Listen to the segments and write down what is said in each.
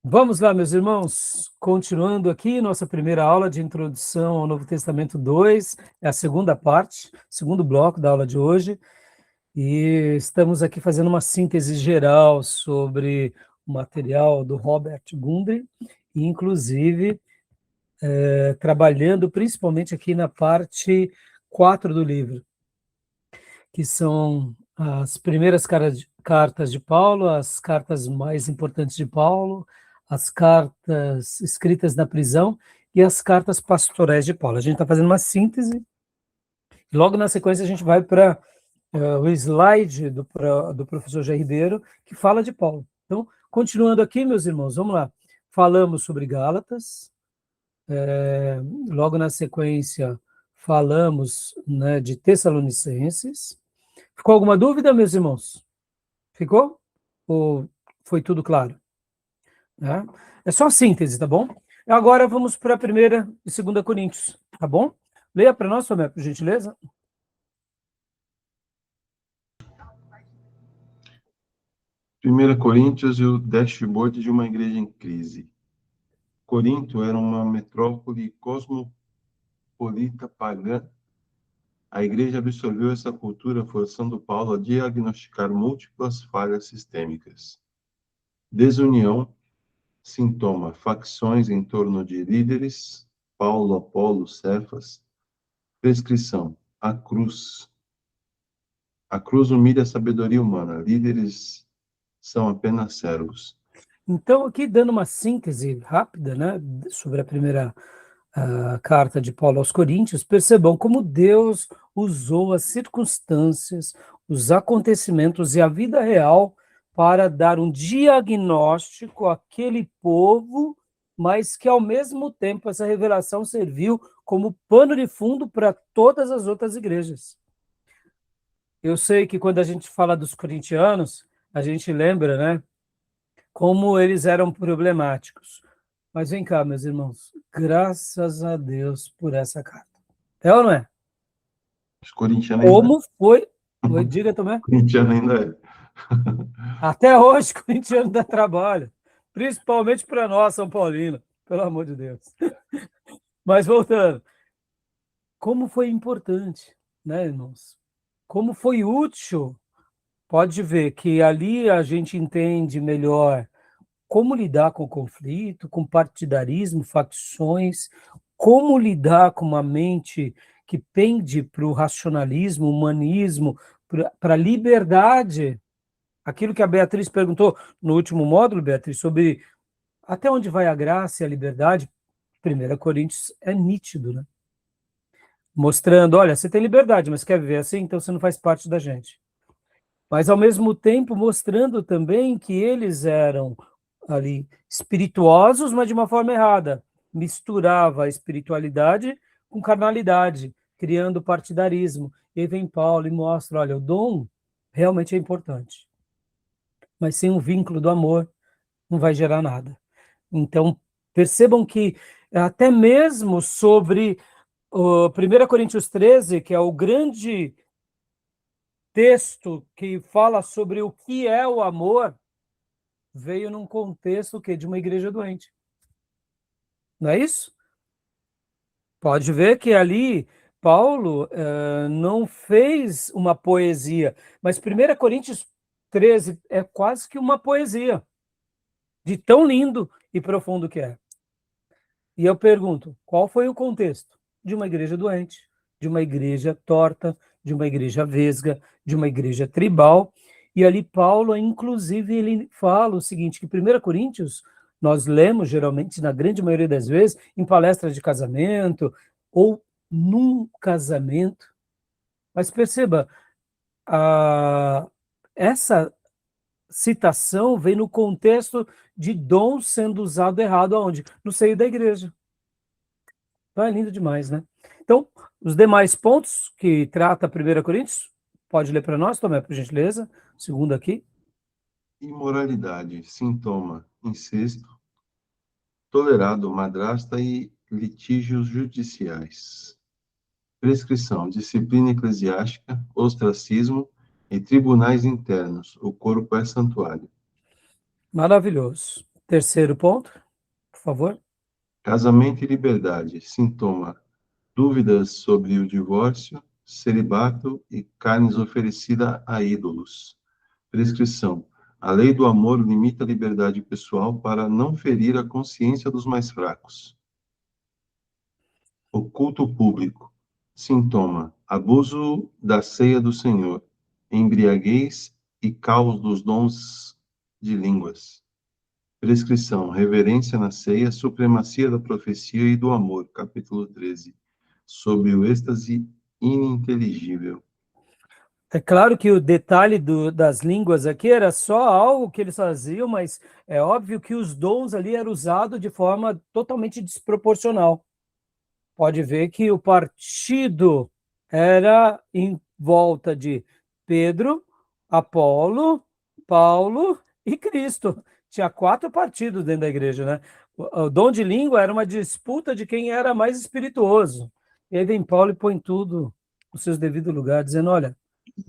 Vamos lá, meus irmãos, continuando aqui nossa primeira aula de introdução ao Novo Testamento 2, é a segunda parte, segundo bloco da aula de hoje, e estamos aqui fazendo uma síntese geral sobre o material do Robert Gundry, e inclusive trabalhando principalmente aqui na parte 4 do livro, que são as primeiras cartas de Paulo, as cartas mais importantes de Paulo, as cartas escritas na prisão e as cartas pastorais de Paulo. A gente está fazendo uma síntese, e logo na sequência a gente vai para o slide do professor Jair Ribeiro, que fala de Paulo. Então, continuando aqui, meus irmãos, vamos lá. Falamos sobre Gálatas, logo na sequência falamos, né, de Tessalonicenses. Ficou alguma dúvida, meus irmãos? Ficou? Ou foi tudo claro? Né? É só síntese, tá bom? Agora vamos para a primeira e segunda Coríntios, tá bom? Leia para nós, Tomé, por gentileza. 1 Coríntios e o dashboard de uma igreja em crise. Corinto era uma metrópole cosmopolita pagã. A igreja absorveu essa cultura, forçando Paulo a diagnosticar múltiplas falhas sistêmicas. Desunião, sintoma, facções em torno de líderes, Paulo, Apolo, Cefas. Prescrição, a cruz. A cruz humilha a sabedoria humana. Líderes são apenas servos. Então, aqui dando uma síntese rápida, né, sobre a primeira carta de Paulo aos Coríntios, percebam como Deus usou as circunstâncias, os acontecimentos e a vida real para dar um diagnóstico àquele povo, mas que ao mesmo tempo essa revelação serviu como pano de fundo para todas as outras igrejas. Eu sei que quando a gente fala dos corintianos, a gente lembra, né, como eles eram problemáticos. Mas vem cá, meus irmãos, graças a Deus por essa carta. É ou não é? Os corintianos ainda Como foi? Oi, diga também. Corintiano ainda é. Até hoje, o corintiano dá trabalho, principalmente para nós, São Paulino, pelo amor de Deus. Mas voltando, como foi importante, né, irmãos? Como foi útil. Pode ver que ali a gente entende melhor como lidar com o conflito, com partidarismo, facções, como lidar com uma mente que pende para o racionalismo, humanismo, para a liberdade. Aquilo que a Beatriz perguntou no último módulo, Beatriz, sobre até onde vai a graça e a liberdade. 1 Coríntios é nítido, né? Mostrando, olha, você tem liberdade, mas quer viver assim, então você não faz parte da gente. Mas, ao mesmo tempo, mostrando também que eles eram ali espirituosos, mas de uma forma errada. Misturava a espiritualidade com carnalidade, criando partidarismo. E aí vem Paulo e mostra, olha, o dom realmente é importante, mas sem um vínculo do amor não vai gerar nada. Então, percebam que até mesmo sobre o 1 Coríntios 13, que é o grande texto que fala sobre o que é o amor, veio num contexto que de uma igreja doente. Não é isso? Pode ver que ali Paulo não fez uma poesia, mas 1 Coríntios 13 é quase que uma poesia, de tão lindo e profundo que é. E eu pergunto, qual foi o contexto? De uma igreja doente, de uma igreja torta, de uma igreja vesga, de uma igreja tribal. E ali Paulo, inclusive, ele fala o seguinte, que 1 Coríntios, nós lemos geralmente, na grande maioria das vezes, em palestras de casamento, ou num casamento. Mas perceba, essa citação vem no contexto de dom sendo usado errado aonde? No seio da igreja. Ah, é lindo demais, né? Então, os demais pontos que trata a 1 Coríntios, pode ler para nós, Tomé, por gentileza. Segundo aqui. Imoralidade, sintoma, incesto, tolerado, madrasta e litígios judiciais. Prescrição, disciplina eclesiástica, ostracismo e tribunais internos. O corpo é santuário. Maravilhoso. Terceiro ponto, por favor. Casamento e liberdade. Sintoma: dúvidas sobre o divórcio, celibato e carnes oferecidas a ídolos. Prescrição: a lei do amor limita a liberdade pessoal para não ferir a consciência dos mais fracos. O culto público. Sintoma: abuso da ceia do Senhor, embriaguez e caos dos dons de línguas. Prescrição: reverência na ceia, supremacia da profecia e do amor. Capítulo 13. Sobre o êxtase ininteligível. É claro que o detalhe das línguas aqui era só algo que eles faziam, mas é óbvio que os dons ali eram usados de forma totalmente desproporcional. Pode ver que o partido era em volta de Pedro, Apolo, Paulo e Cristo. Tinha 4 partidos dentro da igreja, né? O dom de língua era uma disputa de quem era mais espirituoso. E aí vem Paulo e põe tudo nos seus devidos lugares, dizendo, olha,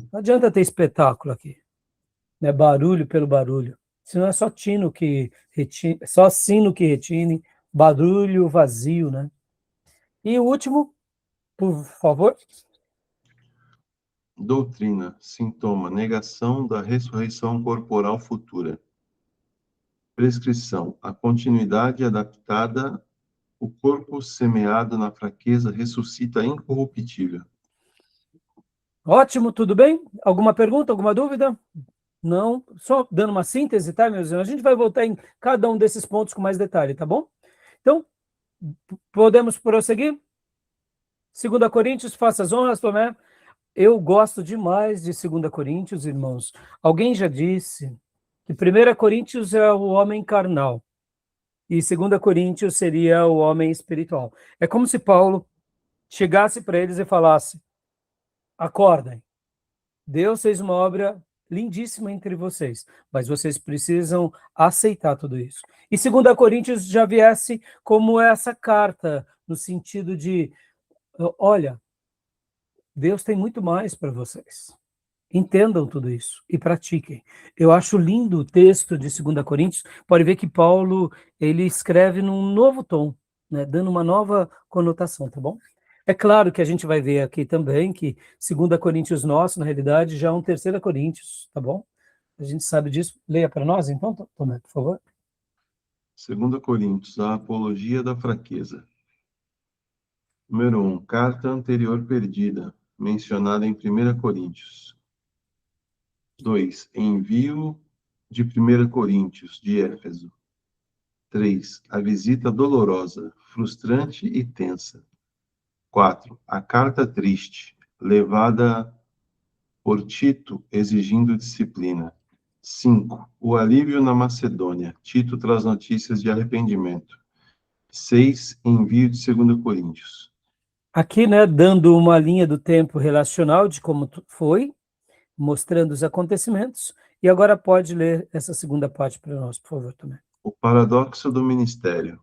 não adianta ter espetáculo aqui, né? Barulho pelo barulho. Senão é só tino que retine, só sino que retine, barulho vazio, né? E o último, por favor. Doutrina. Sintoma: negação da ressurreição corporal futura. Prescrição: a continuidade adaptada, o corpo semeado na fraqueza ressuscita incorruptível. Ótimo, tudo bem? Alguma pergunta, alguma dúvida? Não, só dando uma síntese, tá, meus irmãos? A gente vai voltar em cada um desses pontos com mais detalhe, tá bom? Então, podemos prosseguir? 2 Coríntios, faça as honras, Tomé. Eu gosto demais de 2 Coríntios, irmãos. Alguém já disse que 1 Coríntios é o homem carnal e 2 Coríntios seria o homem espiritual. É como se Paulo chegasse para eles e falasse, acordem, Deus fez uma obra lindíssima entre vocês, mas vocês precisam aceitar tudo isso. E 2 Coríntios já viesse como essa carta, no sentido de, olha, Deus tem muito mais para vocês. Entendam tudo isso e pratiquem. Eu acho lindo o texto de 2 Coríntios, pode ver que Paulo, ele escreve num novo tom, né, dando uma nova conotação, tá bom? É claro que a gente vai ver aqui também que 2 Coríntios nosso, na realidade, já é um 3 Coríntios, tá bom? A gente sabe disso. Leia para nós, então, Tomé, por favor. 2 Coríntios, a apologia da fraqueza. Número 1, carta anterior perdida, mencionada em 1 Coríntios. 2, envio de 1 Coríntios, de Éfeso. 3, a visita dolorosa, frustrante e tensa. 4, a carta triste, levada por Tito, exigindo disciplina. 5, o alívio na Macedônia. Tito traz notícias de arrependimento. 6, envio de 2 Coríntios. Aqui, né, dando uma linha do tempo relacional de como foi, mostrando os acontecimentos, e agora pode ler essa segunda parte para nós, por favor, Tomé. O paradoxo do ministério.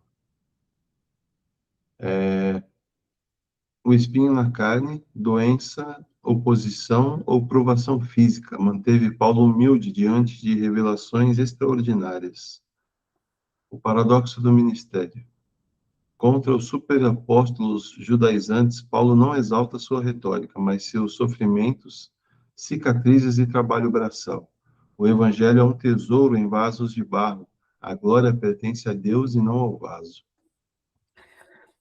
O espinho na carne, doença, oposição ou provação física manteve Paulo humilde diante de revelações extraordinárias. O paradoxo do ministério. Contra os superapóstolos judaizantes, Paulo não exalta sua retórica, mas seus sofrimentos, cicatrizes e trabalho braçal. O evangelho é um tesouro em vasos de barro. A glória pertence a Deus e não ao vaso.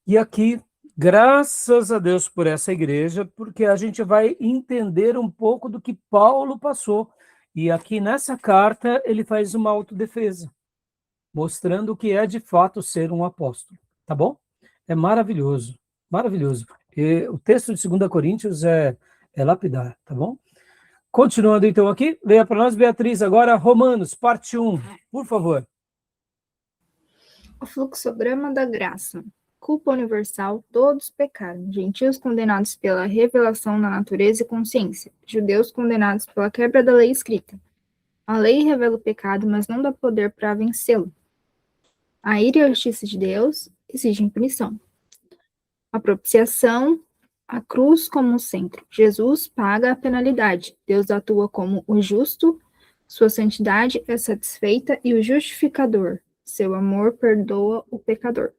E aqui, graças a Deus por essa igreja, porque a gente vai entender um pouco do que Paulo passou. E aqui nessa carta ele faz uma autodefesa, mostrando o que é de fato ser um apóstolo, tá bom? É maravilhoso, maravilhoso. E o texto de 2 Coríntios é lapidar, tá bom? Continuando então aqui, leia para nós, Beatriz, agora Romanos, parte 1, por favor. O fluxograma da graça. Culpa universal, todos pecaram. Gentios condenados pela revelação da natureza e consciência. Judeus condenados pela quebra da lei escrita. A lei revela o pecado, mas não dá poder para vencê-lo. A ira e a justiça de Deus exigem punição. A propiciação, a cruz como centro. Jesus paga a penalidade. Deus atua como o justo, sua santidade é satisfeita e o justificador. Seu amor perdoa o pecador.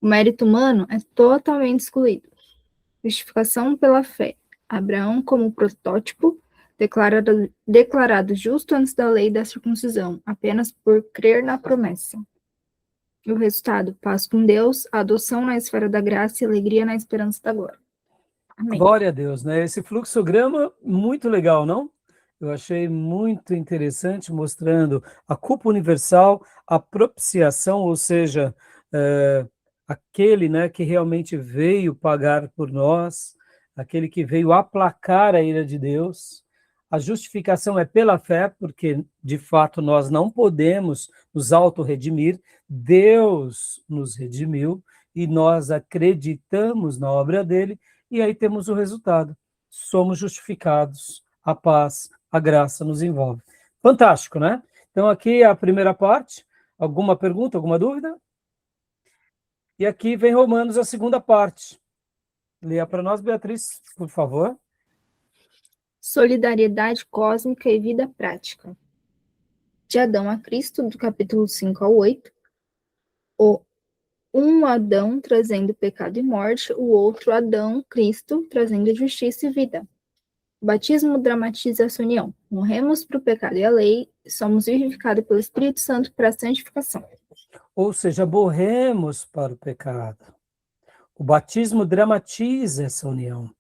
O mérito humano é totalmente excluído. Justificação pela fé. Abraão como protótipo, declarado justo antes da lei da circuncisão, apenas por crer na promessa. O resultado, paz com Deus, adoção na esfera da graça e alegria na esperança da glória. Amém. Glória a Deus, né? Esse fluxograma, muito legal, não? Eu achei muito interessante, mostrando a culpa universal, a propiciação, ou seja, aquele, né, que realmente veio pagar por nós, aquele que veio aplacar a ira de Deus. A justificação é pela fé, porque, de fato, nós não podemos nos autorredimir, Deus nos redimiu, e nós acreditamos na obra dele, e aí temos o resultado. Somos justificados, a paz, a graça nos envolve. Fantástico, né? Então, aqui é a primeira parte. Alguma pergunta, alguma dúvida? E aqui vem Romanos, a segunda parte. Leia para nós, Beatriz, por favor. Solidariedade cósmica e vida prática. De Adão a Cristo, do capítulo 5 ao 8. Um Adão trazendo pecado e morte, o outro Adão, Cristo, trazendo justiça e vida. O batismo dramatiza essa união. Morremos para o pecado e a lei, somos vivificados pelo Espírito Santo para a santificação. Ou seja, morremos para o pecado. O batismo dramatiza essa união.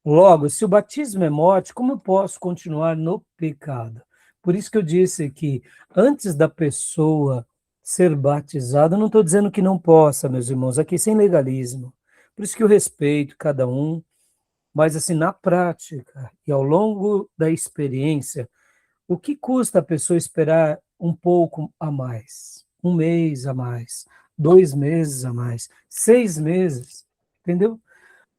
Logo, se o batismo é morte, como eu posso continuar no pecado? Por isso que eu disse que antes da pessoa ser batizada, eu não estou dizendo que não possa, meus irmãos, aqui sem legalismo. Por isso que eu respeito cada um, mas assim, na prática e ao longo da experiência, o que custa a pessoa esperar um pouco a mais? Um mês a mais, 2 meses a mais, 6 meses, entendeu?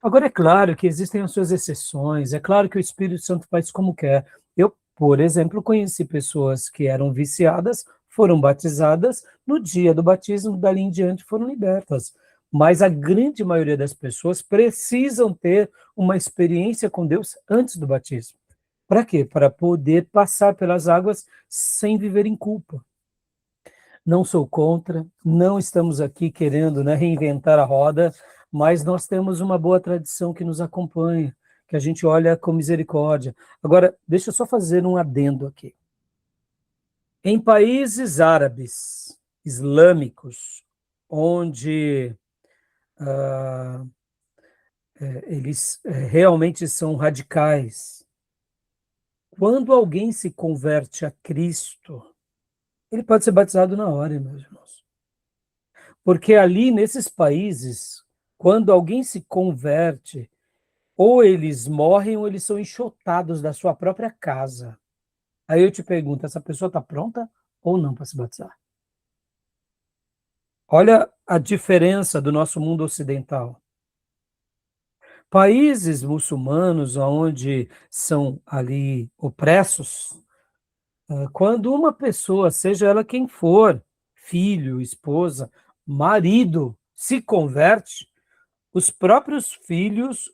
Agora, é claro que existem as suas exceções, é claro que o Espírito Santo faz como quer. Eu, por exemplo, conheci pessoas que eram viciadas, foram batizadas, no dia do batismo, dali em diante, foram libertas. Mas a grande maioria das pessoas precisam ter uma experiência com Deus antes do batismo. Para quê? Para poder passar pelas águas sem viver em culpa. Não sou contra, não estamos aqui querendo, né, reinventar a roda, mas nós temos uma boa tradição que nos acompanha, que a gente olha com misericórdia. Agora, deixa eu só fazer um adendo aqui. Em países árabes, islâmicos, onde eles realmente são radicais, quando alguém se converte a Cristo, ele pode ser batizado na hora, meus irmãos. Porque ali, nesses países, quando alguém se converte, ou eles morrem ou eles são enxotados da sua própria casa. Aí eu te pergunto, essa pessoa está pronta ou não para se batizar? Olha a diferença do nosso mundo ocidental. Países muçulmanos, onde são ali opressos, quando uma pessoa, seja ela quem for, filho, esposa, marido, se converte, os próprios filhos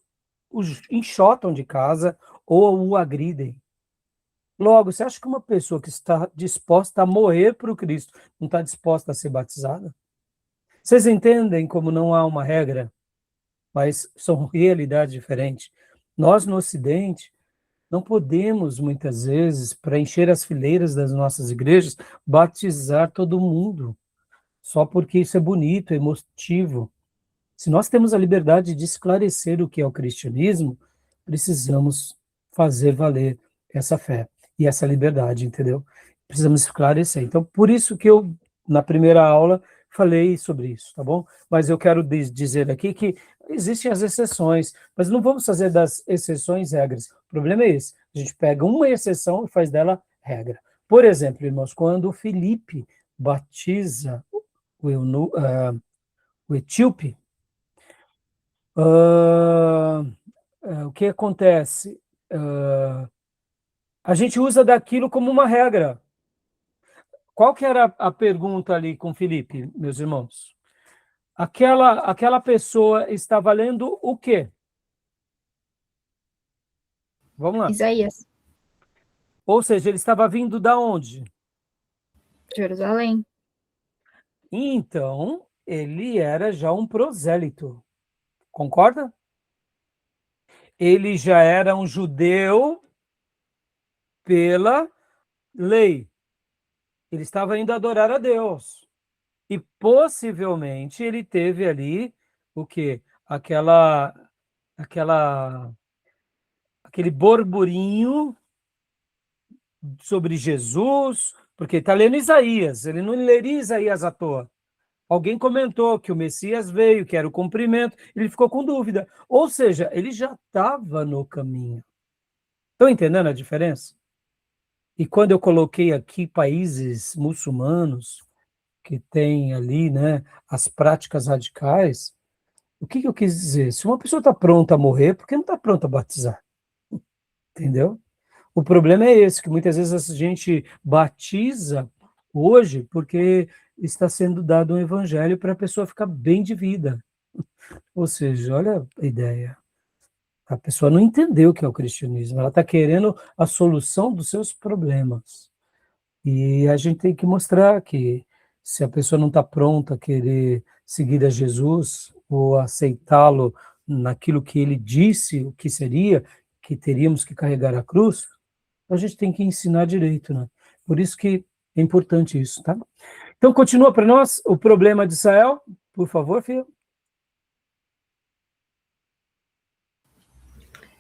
os enxotam de casa ou o agridem. Logo, você acha que uma pessoa que está disposta a morrer para o Cristo não está disposta a ser batizada? Vocês entendem como não há uma regra, mas são realidades diferentes? Nós, no Ocidente, não podemos, muitas vezes, para encher as fileiras das nossas igrejas, batizar todo mundo, só porque isso é bonito, é emotivo. Se nós temos a liberdade de esclarecer o que é o cristianismo, precisamos fazer valer essa fé e essa liberdade, entendeu? Precisamos esclarecer. Então, por isso que eu, na primeira aula, falei sobre isso, tá bom? Mas eu quero dizer aqui que existem as exceções, mas não vamos fazer das exceções regras. O problema é esse. A gente pega uma exceção e faz dela regra. Por exemplo, irmãos, quando o Filipe batiza o etíope, o que acontece? A gente usa daquilo como uma regra. Qual que era a pergunta ali com Filipe, meus irmãos? Aquela pessoa está valendo o quê? Vamos lá. Isaías, Ou seja, ele estava vindo da onde? Jerusalém. Então, ele era já um prosélito. Concorda? Ele já era um judeu pela lei. Ele estava indo adorar a Deus. E possivelmente ele teve ali o quê? Aquele burburinho sobre Jesus, porque está lendo Isaías, ele não leria Isaías à toa. Alguém comentou que o Messias veio, que era o cumprimento, ele ficou com dúvida. Ou seja, ele já estava no caminho. Estão entendendo a diferença? E quando eu coloquei aqui países muçulmanos, que têm ali, né, as práticas radicais, o que eu quis dizer? Se uma pessoa está pronta a morrer, por que não está pronta a batizar? Entendeu? O problema é esse, que muitas vezes a gente batiza hoje porque está sendo dado um evangelho para a pessoa ficar bem de vida. Ou seja, olha a ideia. A pessoa não entendeu o que é o cristianismo, ela está querendo a solução dos seus problemas. E a gente tem que mostrar que se a pessoa não está pronta a querer seguir a Jesus ou aceitá-lo naquilo que ele disse, o que seria, que teríamos que carregar a cruz, a gente tem que ensinar direito, né? Por isso que é importante isso, tá? Então, continua para nós o problema de Israel, por favor, filho.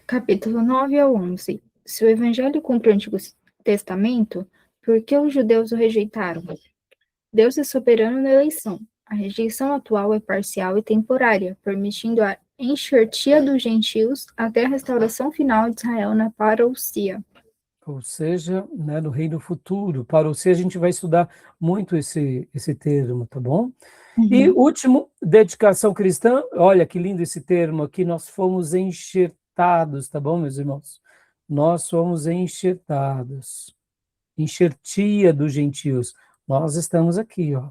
Capítulo 9 ao 11. Se o Evangelho cumpre o Antigo Testamento, por que os judeus o rejeitaram? Deus é soberano na eleição. A rejeição atual é parcial e temporária, permitindo a enxertia dos gentios até a restauração final de Israel na parousia. Ou seja, né, no reino futuro. Parousia, a gente vai estudar muito esse termo, tá bom? E último, dedicação cristã. Olha que lindo esse termo aqui. Nós fomos enxertados, tá bom, meus irmãos? Nós fomos enxertados. Enxertia dos gentios. Nós estamos aqui, ó.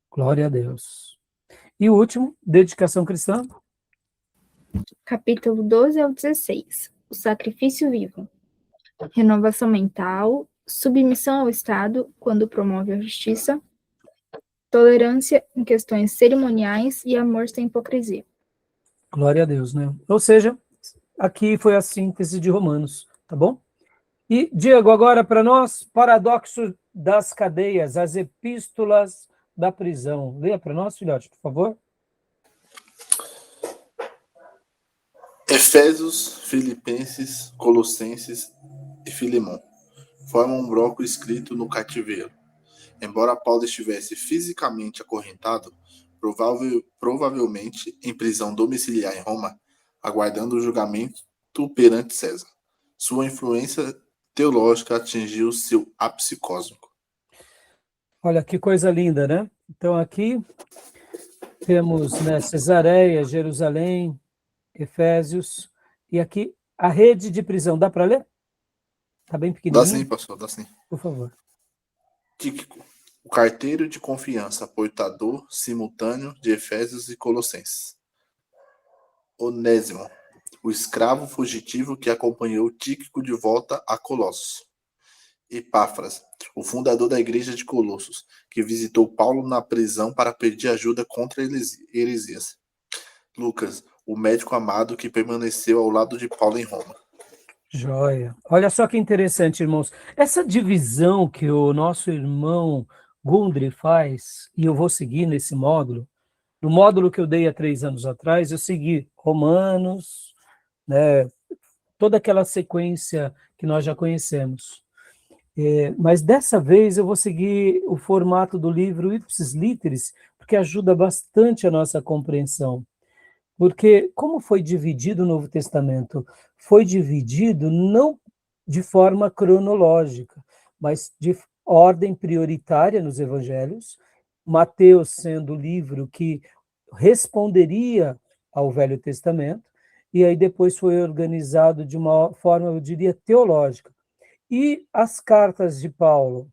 Glória a Deus. E o último, dedicação cristã. Capítulo 12 ao 16. O sacrifício vivo. Renovação mental, submissão ao Estado quando promove a justiça, tolerância em questões cerimoniais e amor sem hipocrisia. Glória a Deus, né? Ou seja, aqui foi a síntese de Romanos, tá bom? E, Diego, agora para nós, paradoxo das cadeias, as epístolas da prisão. Leia para nós, filhote, por favor. Efésios, Filipenses, Colossenses e Filemão formam um bloco escrito no cativeiro. Embora Paulo estivesse fisicamente acorrentado, provavelmente em prisão domiciliar em Roma, aguardando o julgamento perante César. Sua influência teológica atingiu seu ápice cósmico. Olha que coisa linda, né? Então aqui temos, né, Cesareia, Jerusalém, Efésios, e aqui a rede de prisão. Dá para ler? Está bem Dá pequenininho? sim, pastor, dá sim. Por favor. Tíquico, o carteiro de confiança, portador simultâneo de Efésios e Colossenses. Onésimo, o escravo fugitivo que acompanhou Tíquico de volta a Colossos. Epáfras, o fundador da igreja de Colossos, que visitou Paulo na prisão para pedir ajuda contra heresias. Lucas, o médico amado que permaneceu ao lado de Paulo em Roma. Joia. Olha só que interessante, irmãos. Essa divisão que o nosso irmão Gundry faz, e eu vou seguir nesse módulo, no módulo que eu dei há 3 anos atrás, eu segui Romanos, né, toda aquela sequência que nós já conhecemos. Mas dessa vez eu vou seguir o formato do livro Ipsis Literis, porque ajuda bastante a nossa compreensão. Porque como foi dividido o Novo Testamento? Foi dividido não de forma cronológica, mas de ordem prioritária nos evangelhos, Mateus sendo o livro que responderia ao Velho Testamento, e aí depois foi organizado de uma forma, eu diria, teológica. E as cartas de Paulo,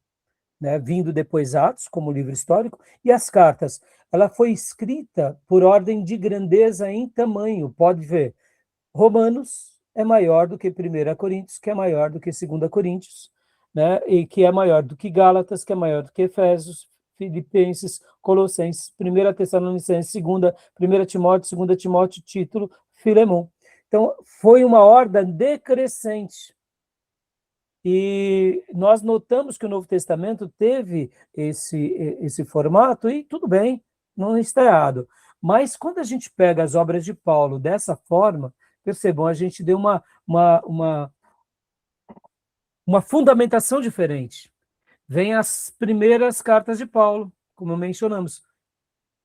né, vindo depois Atos, como livro histórico, e as cartas, ela foi escrita por ordem de grandeza em tamanho, pode ver. Romanos é maior do que 1 Coríntios, que é maior do que 2 Coríntios, né, e que é maior do que Gálatas, que é maior do que Efésios, Filipenses, Colossenses, 1 Tessalonicenses, 1 Timóteo, 2 Timóteo, Título, Filemão. Então, foi uma ordem decrescente. E nós notamos que o Novo Testamento teve esse formato, e tudo bem, não está errado. Mas quando a gente pega as obras de Paulo dessa forma, percebam, a gente deu uma fundamentação diferente. Vem as primeiras cartas de Paulo, como mencionamos,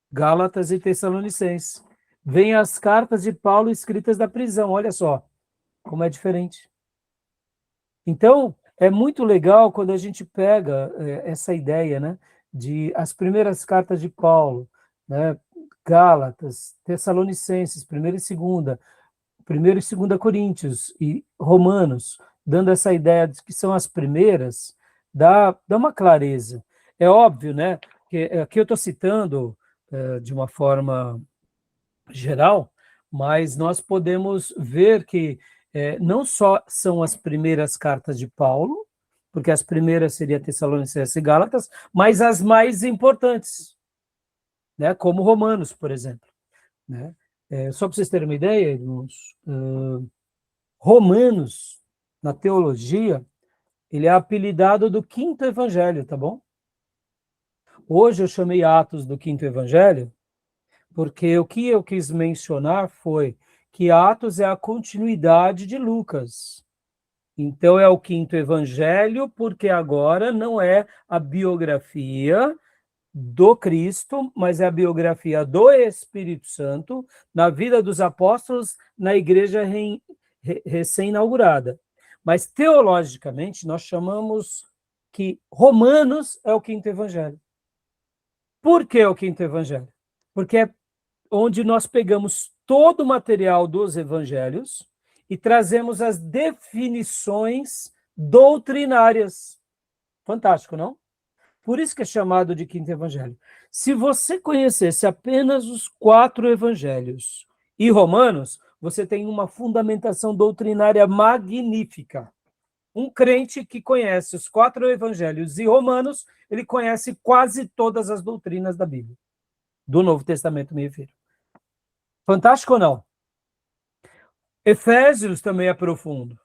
Gálatas e Tessalonicenses. Vem as cartas de Paulo escritas da prisão, olha só como é diferente. Então, é muito legal quando a gente pega essa ideia, né, de as primeiras cartas de Paulo, né, Gálatas, Tessalonicenses, 1 e 2, 1 e 2 Coríntios e Romanos, dando essa ideia de que são as primeiras, dá uma clareza. É óbvio, né, que aqui eu estou citando de uma forma geral, mas nós podemos ver que não só são as primeiras cartas de Paulo, porque as primeiras seriam Tessalonicenses e Gálatas, mas as mais importantes, né, como Romanos, por exemplo. Né? Só para vocês terem uma ideia, irmãos, Romanos, na teologia, ele é apelidado do quinto evangelho, tá bom? Hoje eu chamei Atos do quinto evangelho, porque o que eu quis mencionar foi que Atos é a continuidade de Lucas. Então é o quinto evangelho, porque agora não é a biografia do Cristo, mas é a biografia do Espírito Santo na vida dos apóstolos na igreja recém-inaugurada. Mas teologicamente nós chamamos que Romanos é o quinto evangelho. Por que o quinto evangelho? Porque é onde nós pegamos todo o material dos evangelhos e trazemos as definições doutrinárias. Fantástico, não? Por isso que é chamado de quinto evangelho. Se você conhecesse apenas os 4 evangelhos e Romanos, você tem uma fundamentação doutrinária magnífica. Um crente que conhece os 4 evangelhos e Romanos, ele conhece quase todas as doutrinas da Bíblia. Do Novo Testamento, me refiro. Fantástico ou não? Efésios também é profundo.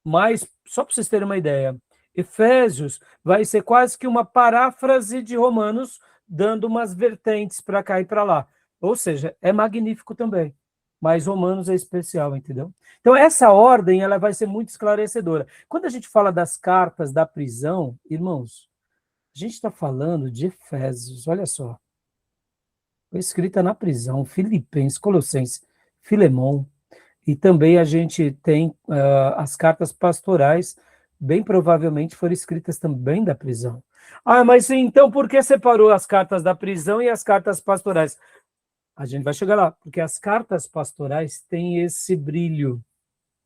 Mas, só para vocês terem uma ideia, Efésios vai ser quase que uma paráfrase de Romanos, dando umas vertentes para cá e para lá. Ou seja, é magnífico também. Mas Romanos é especial, entendeu? Então, essa ordem ela vai ser muito esclarecedora. Quando a gente fala das cartas da prisão, irmãos, a gente está falando de Efésios, olha só. Foi escrita na prisão, Filipenses, Colossenses, Filemão. E também a gente tem as cartas pastorais, bem provavelmente foram escritas também da prisão. Ah, mas então por que separou as cartas da prisão e as cartas pastorais? A gente vai chegar lá, porque as cartas pastorais têm esse brilho.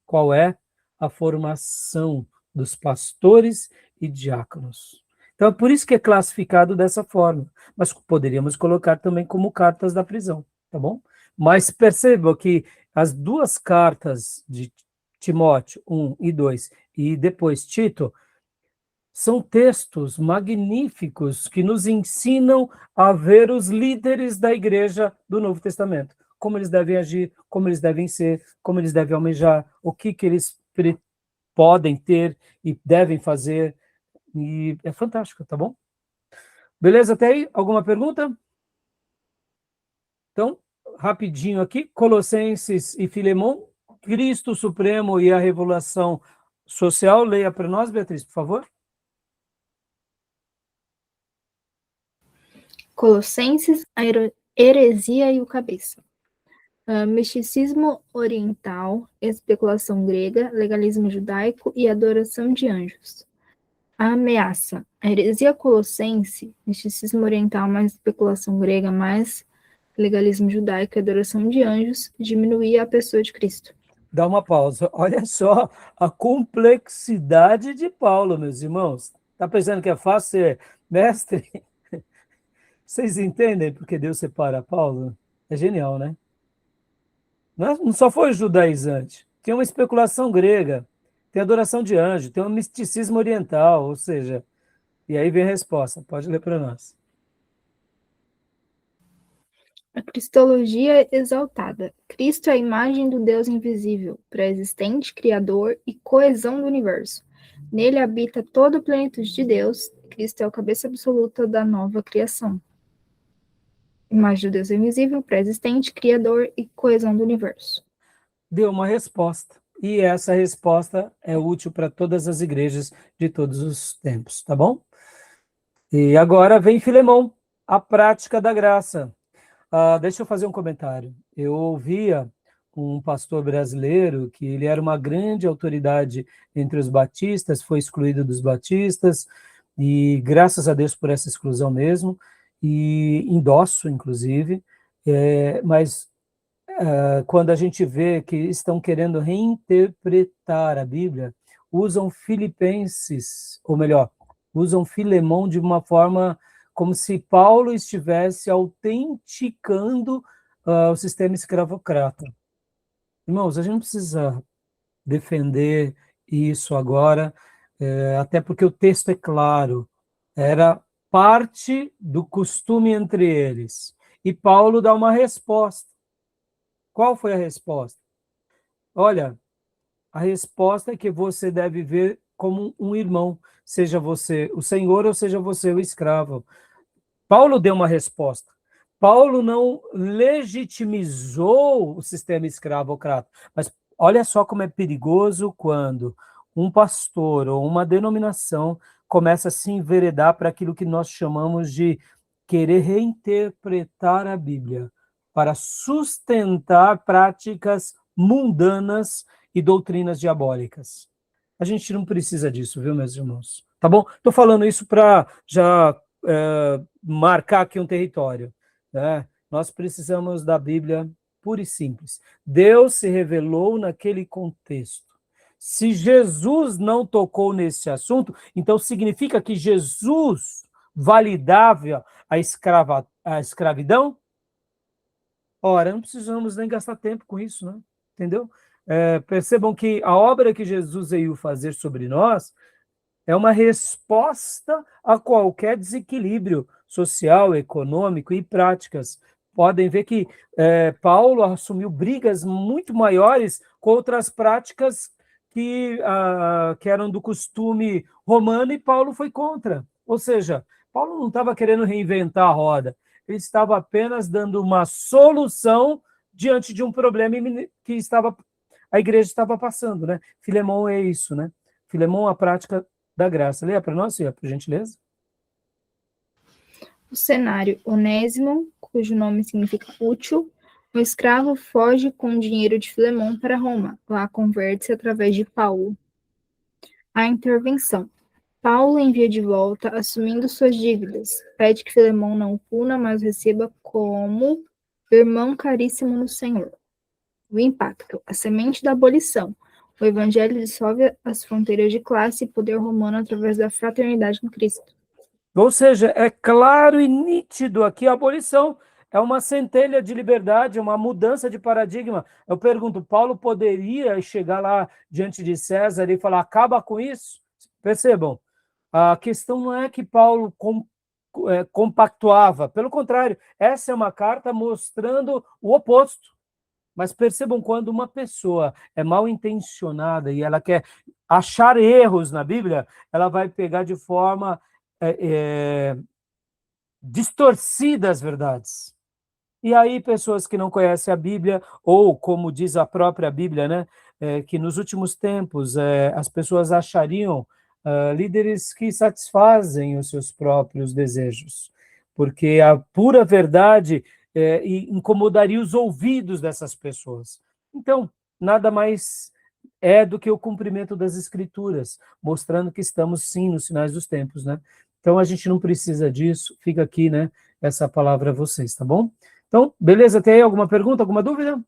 Qual é? A formação dos pastores e diáconos. Então, é por isso que é classificado dessa forma. Mas poderíamos colocar também como cartas da prisão, tá bom? Mas perceba que as 2 cartas de Timóteo, 1 e 2, e depois Tito, são textos magníficos que nos ensinam a ver os líderes da igreja do Novo Testamento. Como eles devem agir, como eles devem ser, como eles devem almejar, o que eles podem ter e devem fazer. E é fantástico, tá bom? Beleza até aí? Alguma pergunta? Então, rapidinho aqui, Colossenses e Filemão, Cristo Supremo e a Revolução Social. Leia para nós, Beatriz, por favor. Colossenses, a heresia e o cabeça. Misticismo oriental, especulação grega, legalismo judaico e adoração de anjos. A ameaça. A heresia colossense, misticismo oriental mais especulação grega mais legalismo judaico e adoração de anjos, diminuía a pessoa de Cristo. Dá uma pausa. Olha só a complexidade de Paulo, meus irmãos. Tá pensando que é fácil ser mestre? Vocês entendem porque Deus separa Paulo? É genial, né? Não só foi judaizante. Tem uma especulação grega, tem adoração de anjo, tem um misticismo oriental, ou seja, e aí vem a resposta. Pode ler para nós. A cristologia exaltada. Cristo é a imagem do Deus invisível, pré-existente, criador e coesão do universo. Nele habita toda a plenitude de Deus. Cristo é a cabeça absoluta da nova criação. Imagem do Deus invisível, pré-existente, criador e coesão do universo. Deu uma resposta. E essa resposta é útil para todas as igrejas de todos os tempos, tá bom? E agora vem Filemão, a prática da graça. Deixa eu fazer um comentário. Eu ouvia um pastor brasileiro que ele era uma grande autoridade entre os batistas, foi excluído dos batistas, e graças a Deus por essa exclusão mesmo, e endosso, inclusive, mas quando a gente vê que estão querendo reinterpretar a Bíblia, usam Filipenses, ou melhor, usam Filemão de uma forma como se Paulo estivesse autenticando o sistema escravocrata. Irmãos, a gente não precisa defender isso agora, até porque o texto é claro, era parte do costume entre eles. E Paulo dá uma resposta. Qual foi a resposta? Olha, a resposta é que você deve ver como um irmão, seja você o senhor ou seja você o escravo. Paulo deu uma resposta. Paulo não legitimizou o sistema escravocrata, mas olha só como é perigoso quando um pastor ou uma denominação começa a se enveredar para aquilo que nós chamamos de querer reinterpretar a Bíblia para sustentar práticas mundanas e doutrinas diabólicas. A gente não precisa disso, viu, meus irmãos? Tá bom? Estou falando isso para já marcar aqui um território, né? Nós precisamos da Bíblia pura e simples. Deus se revelou naquele contexto. Se Jesus não tocou nesse assunto, então significa que Jesus validava a escravidão? Ora, não precisamos nem gastar tempo com isso, né? Entendeu? Percebam que a obra que Jesus veio fazer sobre nós é uma resposta a qualquer desequilíbrio social, econômico e práticas. Podem ver que Paulo assumiu brigas muito maiores contra as práticas que eram do costume romano e Paulo foi contra. Ou seja, Paulo não estava querendo reinventar a roda, ele estava apenas dando uma solução diante de um problema que a igreja estava passando, né? Filemão é isso, né? Filemão, a prática da graça. Leia para nós, senhor, por gentileza. O cenário: Onésimo, cujo nome significa útil, o escravo foge com o dinheiro de Filemão para Roma. Lá converte-se através de Paulo. A intervenção: Paulo envia de volta, assumindo suas dívidas. Pede que Filemão não o puna, mas receba como irmão caríssimo no Senhor. O impacto: a semente da abolição. O evangelho dissolve as fronteiras de classe e poder romano através da fraternidade em Cristo. Ou seja, é claro e nítido aqui a abolição. É uma centelha de liberdade, uma mudança de paradigma. Eu pergunto, Paulo poderia chegar lá diante de César e falar, acaba com isso? Percebam, a questão não é que Paulo compactuava. Pelo contrário, essa é uma carta mostrando o oposto. Mas percebam, quando uma pessoa é mal intencionada e ela quer achar erros na Bíblia, ela vai pegar de forma distorcida as verdades. E aí pessoas que não conhecem a Bíblia, ou como diz a própria Bíblia, né, que nos últimos tempos as pessoas achariam líderes que satisfazem os seus próprios desejos, porque a pura verdade incomodaria os ouvidos dessas pessoas. Então, nada mais do que o cumprimento das Escrituras, mostrando que estamos, sim, nos finais dos tempos, né? Então, a gente não precisa disso. Fica aqui, né, essa palavra a vocês, tá bom? Então, beleza? Tem aí alguma pergunta, alguma dúvida?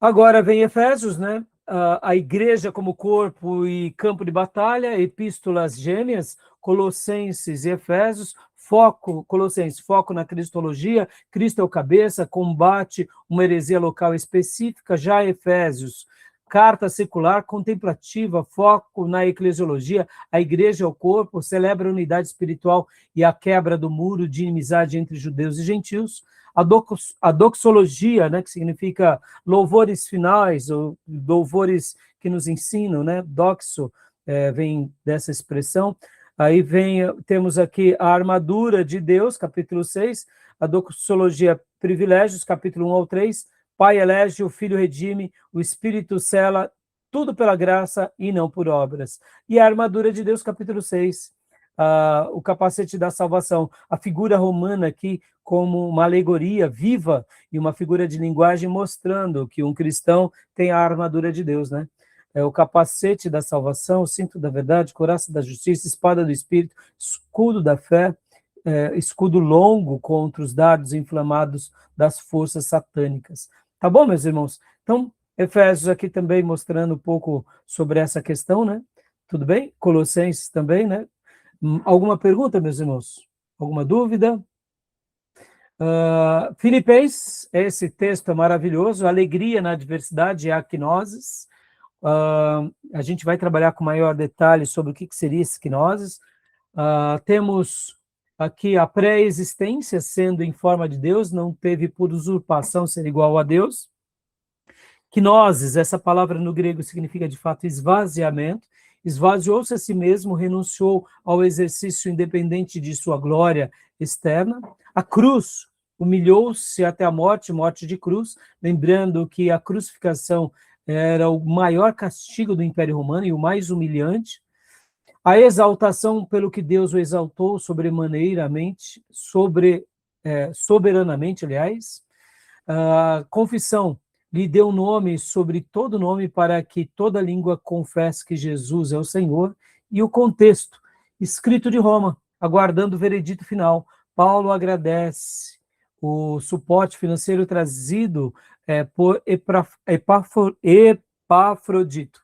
Agora vem Efésios, né? A igreja como corpo e campo de batalha, epístolas gêmeas, Colossenses e Efésios, Colossenses, foco na cristologia, Cristo é o cabeça, combate uma heresia local específica, já Efésios, carta secular, contemplativa, foco na eclesiologia, a igreja é o corpo, celebra a unidade espiritual e a quebra do muro de inimizade entre judeus e gentios. A doxologia, né, que significa louvores finais, ou louvores que nos ensinam, né? Doxo vem dessa expressão. Aí temos aqui a armadura de Deus, capítulo 6, a doxologia privilégios, capítulo 1 ao 3, Pai elege, o Filho redime, o Espírito sela, tudo pela graça e não por obras. E a armadura de Deus, capítulo 6, o capacete da salvação, a figura romana aqui como uma alegoria viva e uma figura de linguagem mostrando que um cristão tem a armadura de Deus, né? É o capacete da salvação, o cinto da verdade, couraça da justiça, espada do Espírito, escudo da fé, escudo longo contra os dardos inflamados das forças satânicas. Tá bom, meus irmãos? Então, Efésios aqui também mostrando um pouco sobre essa questão, né? Tudo bem? Colossenses também, né? Alguma pergunta, meus irmãos? Alguma dúvida? Filipenses, esse texto é maravilhoso, alegria na adversidade é a quinoses. A gente vai trabalhar com maior detalhe sobre o que seria esse quinoses. Temos aqui a pré-existência sendo em forma de Deus, não teve por usurpação ser igual a Deus. Quinoses, essa palavra no grego significa de fato esvaziamento, esvaziou-se a si mesmo, renunciou ao exercício independente de sua glória externa. A cruz, humilhou-se até a morte, morte de cruz, lembrando que a crucificação era o maior castigo do Império Romano e o mais humilhante. A exaltação pelo que Deus o exaltou sobremaneiramente, soberanamente, aliás. A confissão lhe deu nome sobre todo nome para que toda língua confesse que Jesus é o Senhor. E o contexto, escrito de Roma, aguardando o veredito final. Paulo agradece o suporte financeiro trazido por Epafrodito,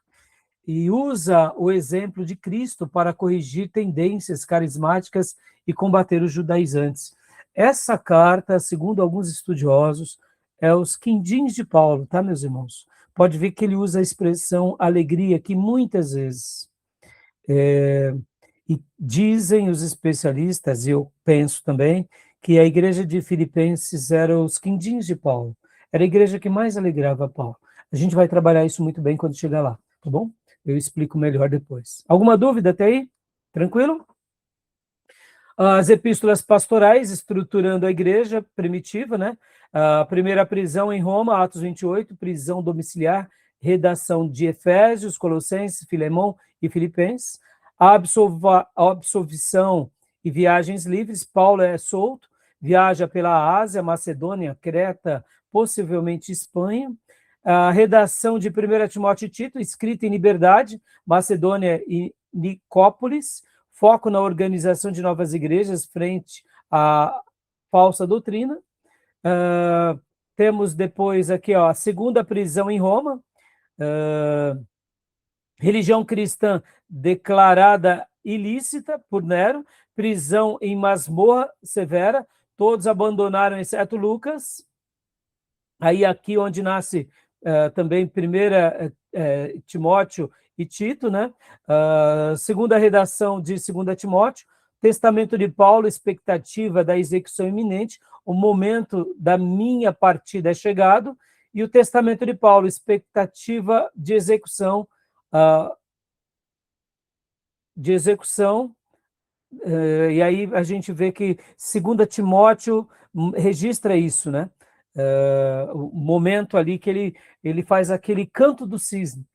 e usa o exemplo de Cristo para corrigir tendências carismáticas e combater os judaizantes. Essa carta, segundo alguns estudiosos, é os quindins de Paulo, tá, meus irmãos? Pode ver que ele usa a expressão alegria aqui muitas vezes. E dizem os especialistas, e eu penso também, que a igreja de Filipenses era os quindins de Paulo. Era a igreja que mais alegrava Paulo. A gente vai trabalhar isso muito bem quando chegar lá, tá bom? Eu explico melhor depois. Alguma dúvida até aí? Tranquilo? As epístolas pastorais, estruturando a igreja primitiva, né? A primeira prisão em Roma, Atos 28, prisão domiciliar, redação de Efésios, Colossenses, Filemão e Filipenses. A absolvição e viagens livres, Paulo é solto, viaja pela Ásia, Macedônia, Creta, possivelmente Espanha. A redação de 1 Timóteo e Tito, escrita em liberdade, Macedônia e Nicópolis, foco na organização de novas igrejas frente à falsa doutrina. Temos depois aqui a segunda prisão em Roma, religião cristã declarada ilícita por Nero, prisão em masmorra severa, todos abandonaram, exceto Lucas. Aí aqui onde nasce também 1 Timóteo e Tito, né? Segunda redação de 2 Timóteo, testamento de Paulo, expectativa da execução iminente, o momento da minha partida é chegado, e o testamento de Paulo, expectativa de execução, e aí a gente vê que 2 Timóteo registra isso, né? O momento ali que ele faz aquele canto do cisne,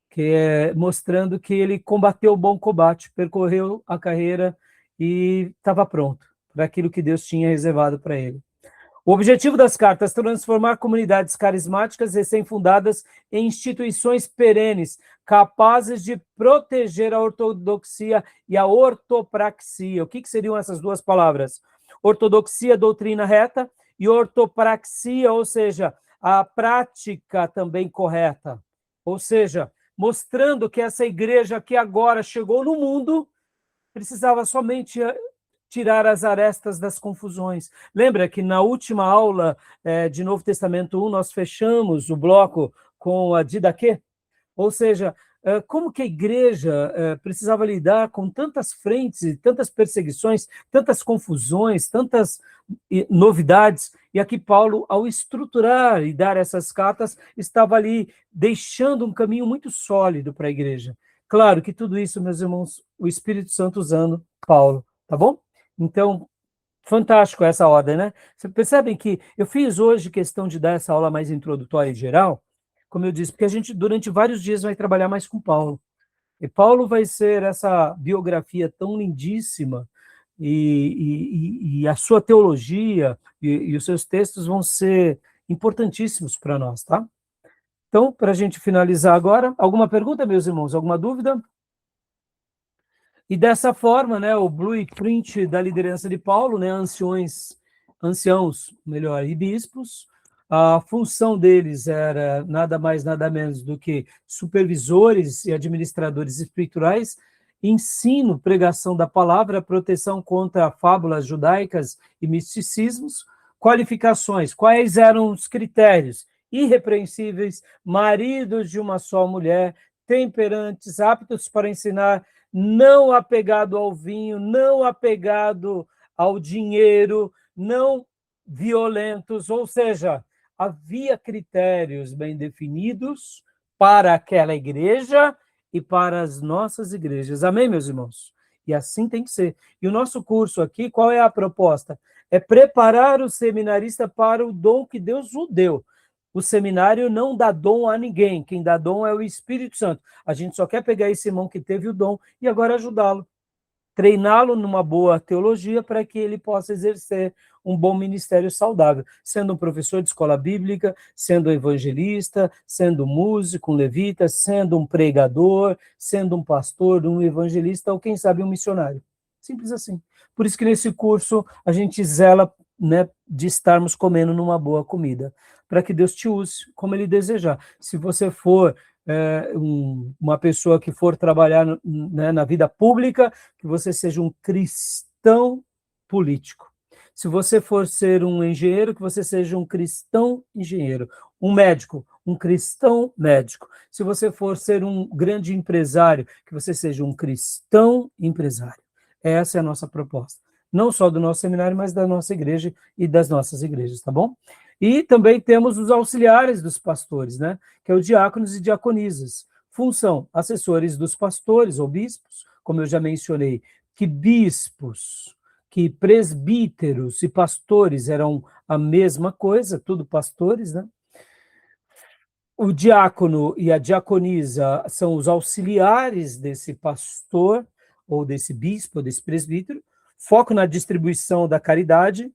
que é mostrando que ele combateu o bom combate, percorreu a carreira e estava pronto para aquilo que Deus tinha reservado para ele. O objetivo das cartas é transformar comunidades carismáticas recém-fundadas em instituições perenes, capazes de proteger a ortodoxia e a ortopraxia. O que seriam essas duas palavras? Ortodoxia, doutrina reta, e ortopraxia, ou seja, a prática também correta. Ou seja, mostrando que essa igreja que agora chegou no mundo precisava somente tirar as arestas das confusões. Lembra que na última aula de Novo Testamento 1, nós fechamos o bloco com a Didaquê? Ou seja, como que a igreja precisava lidar com tantas frentes, e tantas perseguições, tantas confusões, tantas novidades, e aqui Paulo, ao estruturar e dar essas cartas, estava ali deixando um caminho muito sólido para a igreja. Claro que tudo isso, meus irmãos, o Espírito Santo usando Paulo, tá bom? Então, fantástico essa ordem, né? Vocês percebem que eu fiz hoje questão de dar essa aula mais introdutória e geral, como eu disse, porque a gente durante vários dias vai trabalhar mais com Paulo. E Paulo vai ser essa biografia tão lindíssima, e a sua teologia e os seus textos vão ser importantíssimos para nós, tá? Então, para a gente finalizar agora, alguma pergunta, meus irmãos? Alguma dúvida? E dessa forma, né, o blueprint da liderança de Paulo, né, anciãos, melhor, e bispos, a função deles era nada mais, nada menos do que supervisores e administradores espirituais, ensino, pregação da palavra, proteção contra fábulas judaicas e misticismos, qualificações, quais eram os critérios? Irrepreensíveis, maridos de uma só mulher, temperantes, aptos para ensinar, não apegado ao vinho, não apegado ao dinheiro, não violentos, ou seja, havia critérios bem definidos para aquela igreja e para as nossas igrejas. Amém, meus irmãos? E assim tem que ser. E o nosso curso aqui, qual é a proposta? É preparar o seminarista para o dom que Deus o deu. O seminário não dá dom a ninguém, quem dá dom é o Espírito Santo. A gente só quer pegar esse irmão que teve o dom e agora ajudá-lo, treiná-lo numa boa teologia para que ele possa exercer um bom ministério saudável, sendo um professor de escola bíblica, sendo um evangelista, sendo um músico, um levita, sendo um pregador, sendo um pastor, um evangelista ou, quem sabe, um missionário. Simples assim. Por isso que nesse curso a gente zela, né, de estarmos comendo numa boa comida, para que Deus te use como Ele desejar. Se você for uma pessoa que for trabalhar, né, na vida pública, que você seja um cristão político. Se você for ser um engenheiro, que você seja um cristão engenheiro. Um médico, um cristão médico. Se você for ser um grande empresário, que você seja um cristão empresário. Essa é a nossa proposta. Não só do nosso seminário, mas da nossa igreja e das nossas igrejas, tá bom? E também temos os auxiliares dos pastores, né? Que é o diáconos e diaconisas. Função, assessores dos pastores ou bispos, como eu já mencionei, que bispos, que presbíteros e pastores eram a mesma coisa, tudo pastores, né? O diácono e a diaconisa são os auxiliares desse pastor, ou desse bispo, ou desse presbítero, foco na distribuição da caridade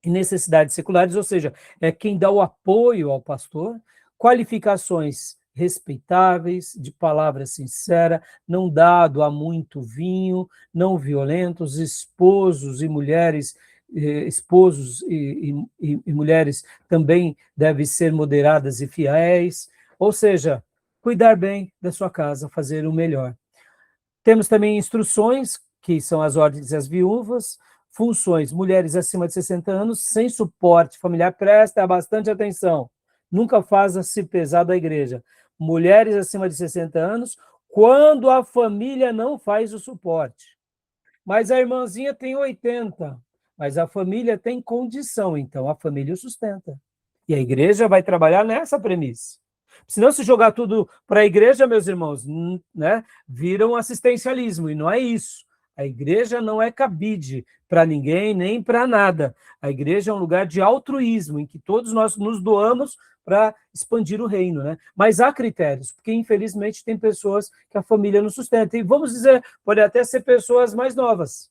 e necessidades seculares, ou seja, é quem dá o apoio ao pastor, qualificações respeitáveis, de palavra sincera, não dado a muito vinho, não violentos, esposos e mulheres, esposos e mulheres também devem ser moderadas e fiéis, ou seja, cuidar bem da sua casa, fazer o melhor. Temos também instruções, que são as ordens das viúvas, funções, mulheres acima de 60 anos, sem suporte familiar, presta bastante atenção, nunca faça-se pesado à igreja. Mulheres acima de 60 anos, quando a família não faz o suporte. Mas a irmãzinha tem 80, mas a família tem condição, então a família o sustenta. E a igreja vai trabalhar nessa premissa. Se não se jogar tudo para a igreja, meus irmãos, né, vira um assistencialismo, e não é isso. A igreja não é cabide para ninguém, nem para nada. A igreja é um lugar de altruísmo, em que todos nós nos doamos para expandir o reino, né? Mas há critérios, porque infelizmente tem pessoas que a família não sustenta. E vamos dizer, pode até ser pessoas mais novas,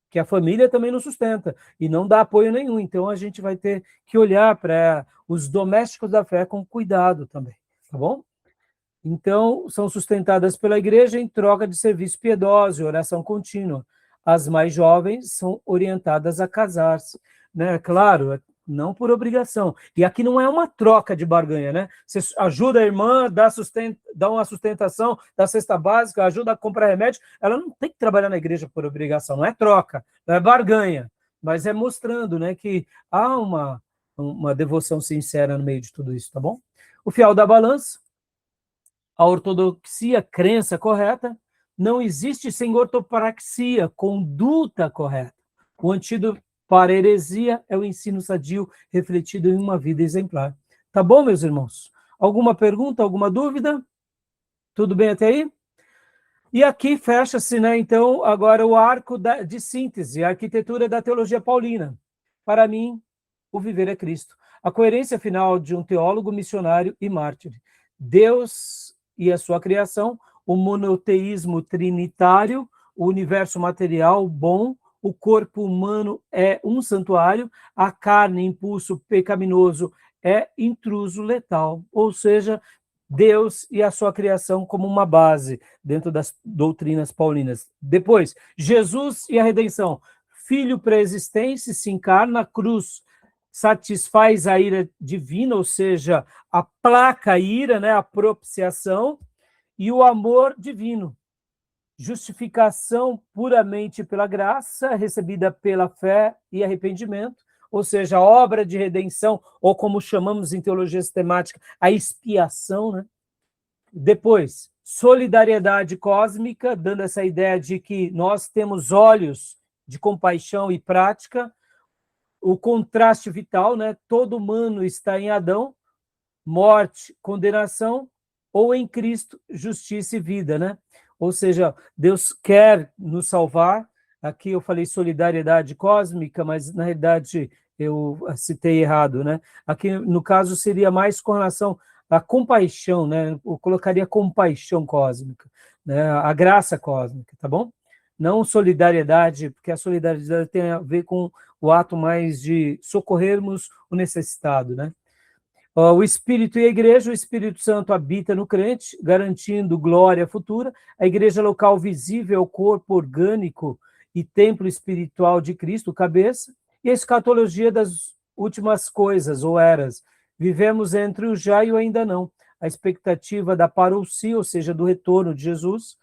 que a família também não sustenta e não dá apoio nenhum. Então a gente vai ter que olhar para os domésticos da fé com cuidado também, tá bom? Então, são sustentadas pela igreja em troca de serviço piedoso e oração contínua. As mais jovens são orientadas a casar-se, né? Claro, não por obrigação. E aqui não é uma troca de barganha, né? Você ajuda a irmã, dá uma sustentação, dá cesta básica, ajuda a comprar remédio. Ela não tem que trabalhar na igreja por obrigação, não é troca, não é barganha, mas é mostrando, né, que há uma devoção sincera no meio de tudo isso, tá bom? O fiel da balança, a ortodoxia, crença correta, não existe sem ortopraxia, conduta correta. O antídoto para a heresia é o ensino sadio refletido em uma vida exemplar. Tá bom, meus irmãos? Alguma pergunta, alguma dúvida? Tudo bem até aí? E aqui fecha-se, né, então, agora o arco de síntese, a arquitetura da teologia paulina. Para mim, o viver é Cristo. A coerência final de um teólogo, missionário e mártir. Deus e a sua criação, o monoteísmo trinitário, o universo material bom, o corpo humano é um santuário, a carne, impulso pecaminoso, é intruso letal. Ou seja, Deus e a sua criação como uma base dentro das doutrinas paulinas. Depois, Jesus e a redenção. Filho pré-existente se encarna, a cruz satisfaz a ira divina, ou seja, aplaca a ira, né, a propiciação, e o amor divino. Justificação puramente pela graça, recebida pela fé e arrependimento, ou seja, a obra de redenção, ou como chamamos em teologia sistemática, a expiação, né? Depois, solidariedade cósmica, dando essa ideia de que nós temos olhos de compaixão e prática, o contraste vital, né? Todo humano está em Adão, morte, condenação, ou em Cristo, justiça e vida, né? Ou seja, Deus quer nos salvar. Aqui eu falei solidariedade cósmica, mas na realidade eu citei errado, né? Aqui no caso seria mais com relação à compaixão, né? Eu colocaria compaixão cósmica, né? A graça cósmica, tá bom? Não solidariedade, porque a solidariedade tem a ver com o ato mais de socorrermos o necessitado, né? O Espírito e a Igreja, o Espírito Santo habita no crente, garantindo glória futura. A Igreja local visível é o corpo orgânico e templo espiritual de Cristo, cabeça. E a escatologia das últimas coisas, ou eras. Vivemos entre o já e o ainda não. A expectativa da parousia, ou seja, do retorno de Jesus,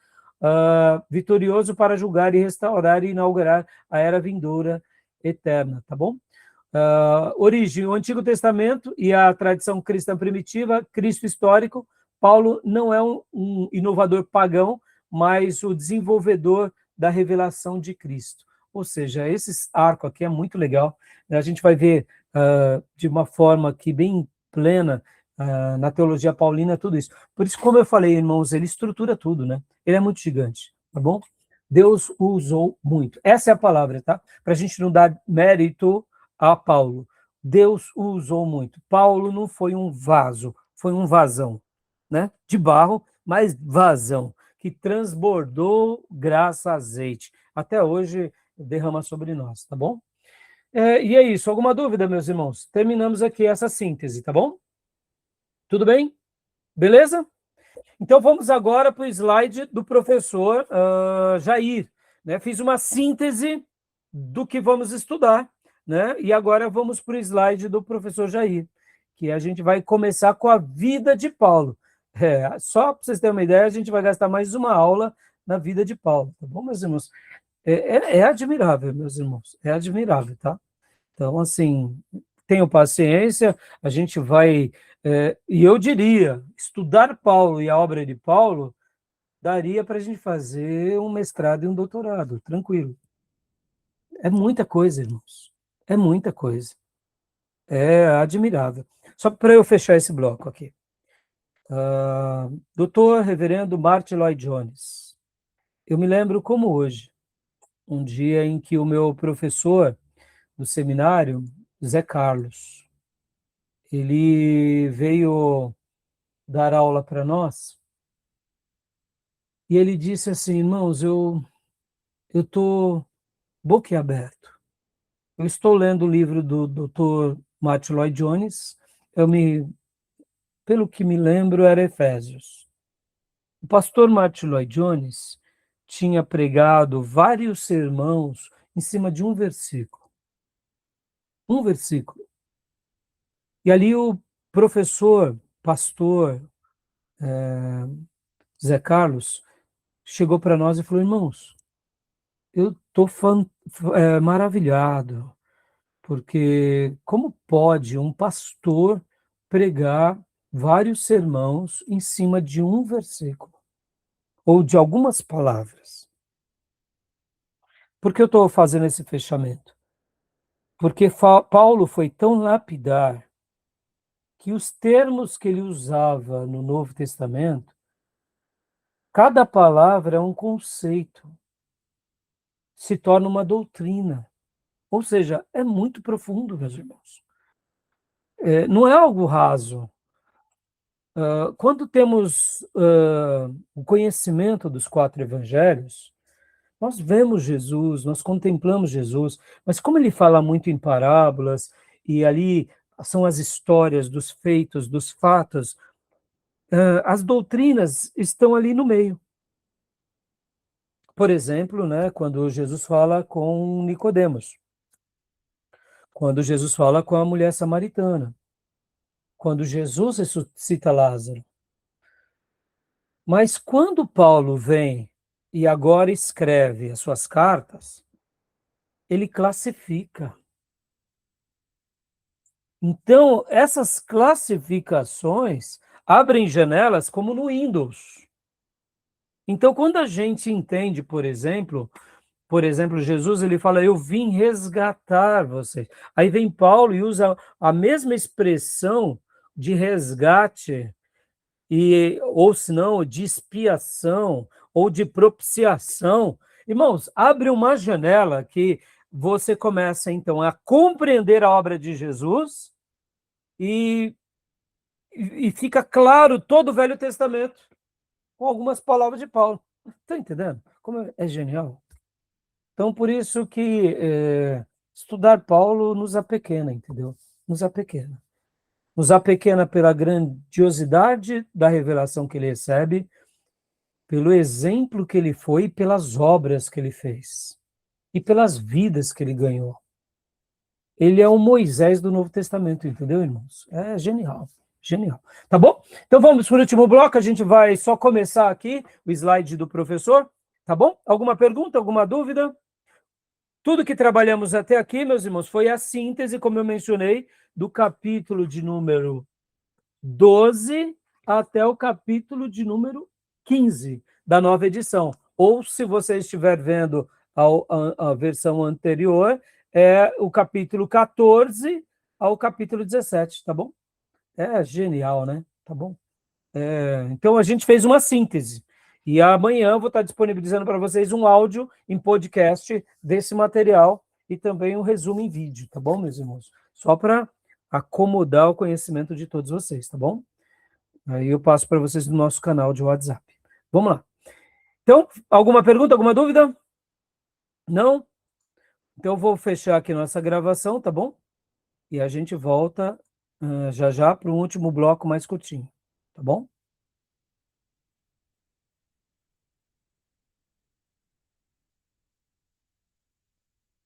vitorioso para julgar e restaurar e inaugurar a era vindoura eterna, tá bom? Origem, o Antigo Testamento e a tradição cristã primitiva, Cristo histórico. Paulo não é um inovador pagão, mas o desenvolvedor da revelação de Cristo. Ou seja, esse arco aqui é muito legal. A gente vai ver de uma forma aqui bem plena na teologia paulina tudo isso. Por isso, como eu falei, irmãos, ele estrutura tudo, né? Ele é muito gigante, tá bom? Deus o usou muito. Essa é a palavra, tá? Para a gente não dar mérito a Paulo. Deus o usou muito. Paulo não foi um vaso, foi um vasão, né? De barro, mas vasão, que transbordou graça, azeite. Até hoje derrama sobre nós, tá bom? E é isso. Alguma dúvida, meus irmãos? Terminamos aqui essa síntese, tá bom? Tudo bem? Beleza? Então vamos agora para o slide do professor Jair, né? Fiz uma síntese do que vamos estudar, né? E agora vamos para o slide do professor Jair, que a gente vai começar com a vida de Paulo. Só para vocês terem uma ideia, a gente vai gastar mais uma aula na vida de Paulo, tá bom, meus irmãos? É admirável, meus irmãos, é admirável, tá? Então, assim, tenham paciência, a gente vai... e eu diria, estudar Paulo e a obra de Paulo daria para a gente fazer um mestrado e um doutorado, tranquilo. É muita coisa, irmãos. É muita coisa. É admirável. Só para eu fechar esse bloco aqui. Doutor Reverendo Martin Lloyd Jones. Eu me lembro como hoje, um dia em que o meu professor do seminário, Zé Carlos, ele veio dar aula para nós e ele disse assim, irmãos, eu estou boquiaberto. Eu estou lendo o livro do Dr. Martin Lloyd Jones, pelo que me lembro, era Efésios. O pastor Martin Lloyd Jones tinha pregado vários sermões em cima de um versículo. Um versículo. E ali o professor, pastor Zé Carlos, chegou para nós e falou, irmãos, eu estou maravilhado, porque como pode um pastor pregar vários sermãos em cima de um versículo, ou de algumas palavras. Por que eu estou fazendo esse fechamento? Porque Paulo foi tão lapidar que os termos que ele usava no Novo Testamento, cada palavra é um conceito, se torna uma doutrina. Ou seja, é muito profundo, meus irmãos. Não é algo raso. Quando temos o conhecimento dos 4 evangelhos, nós vemos Jesus, nós contemplamos Jesus, mas como ele fala muito em parábolas, e ali são as histórias dos feitos, dos fatos, as doutrinas estão ali no meio. Por exemplo, né, quando Jesus fala com Nicodemos, quando Jesus fala com a mulher samaritana, quando Jesus ressuscita Lázaro. Mas quando Paulo vem e agora escreve as suas cartas, ele classifica. Então, essas classificações abrem janelas como no Windows. Então, quando a gente entende, por exemplo, Jesus ele fala, eu vim resgatar vocês. Aí vem Paulo e usa a mesma expressão de resgate, ou se não, de expiação, ou de propiciação. Irmãos, abre uma janela que você começa, então, a compreender a obra de Jesus e fica claro todo o Velho Testamento, com algumas palavras de Paulo. Está entendendo? Como é genial. Então, por isso que estudar Paulo nos apequena, entendeu? Nos apequena. Nos apequena pela grandiosidade da revelação que ele recebe, pelo exemplo que ele foi e pelas obras que ele fez. E pelas vidas que ele ganhou. Ele é o Moisés do Novo Testamento, entendeu, irmãos? É genial, genial. Tá bom? Então vamos para o último bloco, a gente vai só começar aqui o slide do professor, tá bom? Alguma pergunta, alguma dúvida? Tudo que trabalhamos até aqui, meus irmãos, foi a síntese, como eu mencionei, do capítulo de número 12 até o capítulo de número 15 da nova edição. Ou, se você estiver vendo a versão anterior, é o capítulo 14 ao capítulo 17, tá bom? É genial, né? Tá bom? Então, a gente fez uma síntese. E amanhã eu vou estar disponibilizando para vocês um áudio em podcast desse material e também um resumo em vídeo, tá bom, meus irmãos? Só para acomodar o conhecimento de todos vocês, tá bom? Aí eu passo para vocês no nosso canal de WhatsApp. Vamos lá. Então, alguma pergunta, alguma dúvida? Não? Então, eu vou fechar aqui nossa gravação, tá bom? E a gente volta já já para o último bloco mais curtinho, tá bom?